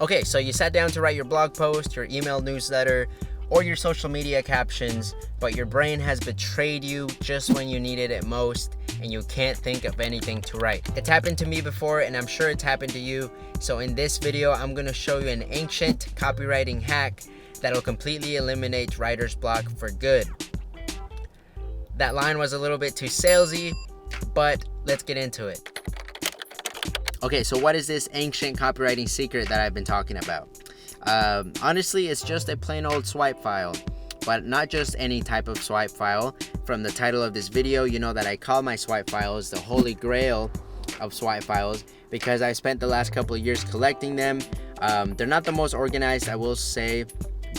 Okay, so you sat down to write your blog post, your email newsletter, or your social media captions, but your brain has betrayed you just when you needed it most, and you can't think of anything to write. It's happened to me before, and I'm sure it's happened to you. So in this video, I'm gonna show you an ancient copywriting hack that'll completely eliminate writer's block for good. That line was a little bit too salesy, but let's get into it. Okay, so what is this ancient copywriting secret that I've been talking about? Honestly, it's just a plain old swipe file, but not just any type of swipe file. From the title of this video, you know that I call my swipe files the holy grail of swipe files because I spent the last couple of years collecting them. They're not the most organized, I will say,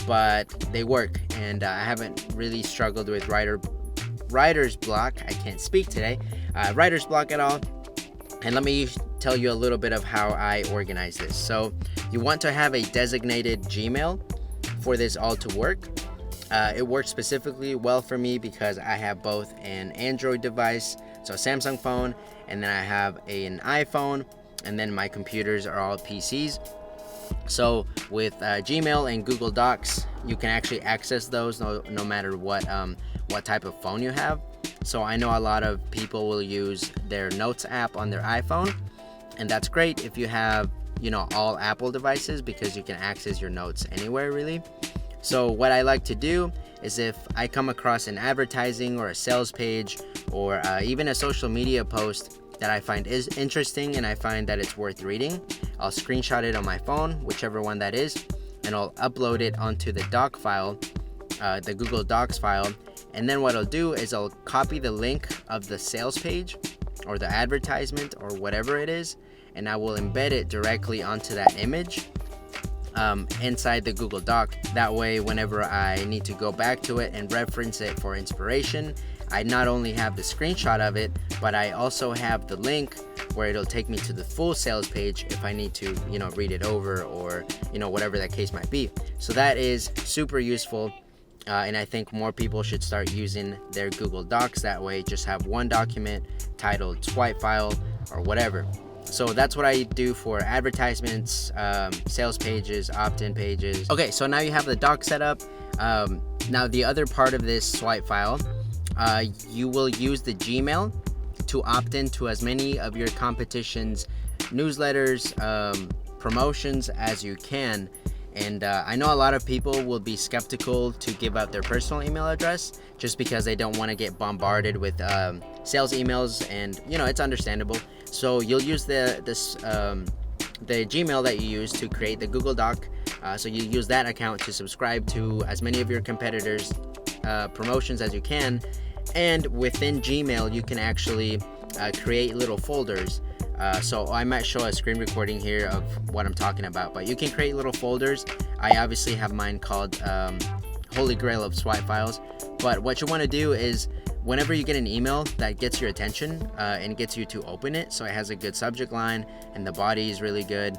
but they work, and I haven't really struggled with writer's block. I can't speak today. Writer's block at all. And let me tell you a little bit of how I organize this. So you want to have a designated Gmail for this all to work. It works specifically well for me because I have both an Android device, so a Samsung phone, and then I have an iPhone, and then my computers are all PCs. So with Gmail and Google Docs, you can actually access those no matter what type of phone you have. So I know a lot of people will use their Notes app on their iPhone, and that's great if you have, all Apple devices because you can access your notes anywhere really. So what I like to do is if I come across an advertising or a sales page or even a social media post that I find is interesting and I find that it's worth reading, I'll screenshot it on my phone, whichever one that is, and I'll upload it onto the doc file, the Google Docs file. And then what I'll do is I'll copy the link of the sales page or the advertisement or whatever it is, and I will embed it directly onto that image inside the Google Doc. That way, whenever I need to go back to it and reference it for inspiration, I not only have the screenshot of it, but I also have the link where it'll take me to the full sales page if I need to, read it over or, whatever that case might be. So that is super useful. And I think more people should start using their Google Docs that way. Just have one document titled swipe file or whatever. So that's what I do for advertisements, sales pages, opt-in pages. Okay, so now you have the doc set up. Now the other part of this swipe file, you will use the Gmail to opt in to as many of your competition's newsletters, promotions as you can. And I know a lot of people will be skeptical to give out their personal email address just because they don't want to get bombarded with sales emails, and it's understandable. So you'll use the Gmail that you use to create the Google Doc. So you use that account to subscribe to as many of your competitors' promotions as you can. And within Gmail, you can actually create little folders. So I might show a screen recording here of what I'm talking about, but you can create little folders. I obviously have mine called Holy Grail of Swipe Files. But what you want to do is whenever you get an email that gets your attention and gets you to open it, so it has a good subject line and the body is really good,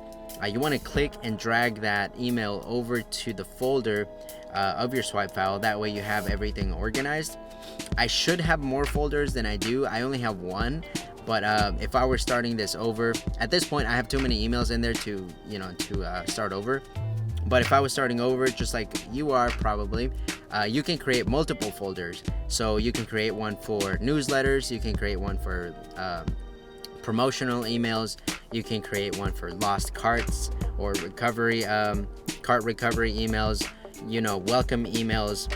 you want to click and drag that email over to the folder of your swipe file. That way you have everything organized. I should have more folders than I do. I only have one. But if I were starting this over, at this point I have too many emails in there to start over. But if I was starting over, just like you are probably, you can create multiple folders. So you can create one for newsletters, you can create one for promotional emails, you can create one for lost carts or recovery, cart recovery emails, welcome emails,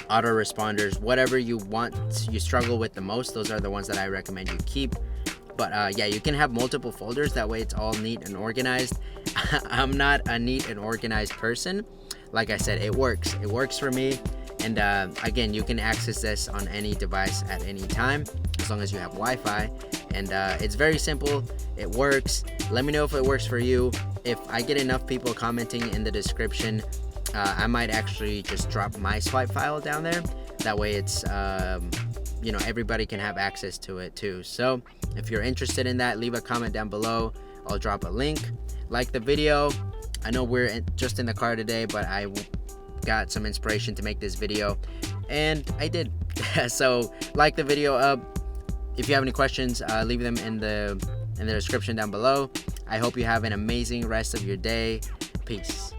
autoresponders, whatever you struggle with the most. Those are the ones that I recommend you keep. But you can have multiple folders. That way it's all neat and organized. I'm not a neat and organized person. Like I said, it works for me. And again, you can access this on any device at any time as long as you have Wi-Fi. And it's very simple. It works. Let me know if it works for you. If I get enough people commenting in the description, I might actually just drop my swipe file down there. That way it's, everybody can have access to it too. So if you're interested in that, leave a comment down below. I'll drop a link. Like the video. I know we're just in the car today, but I got some inspiration to make this video, and I did. So like the video. If you have any questions, leave them in the description down below. I hope you have an amazing rest of your day. Peace.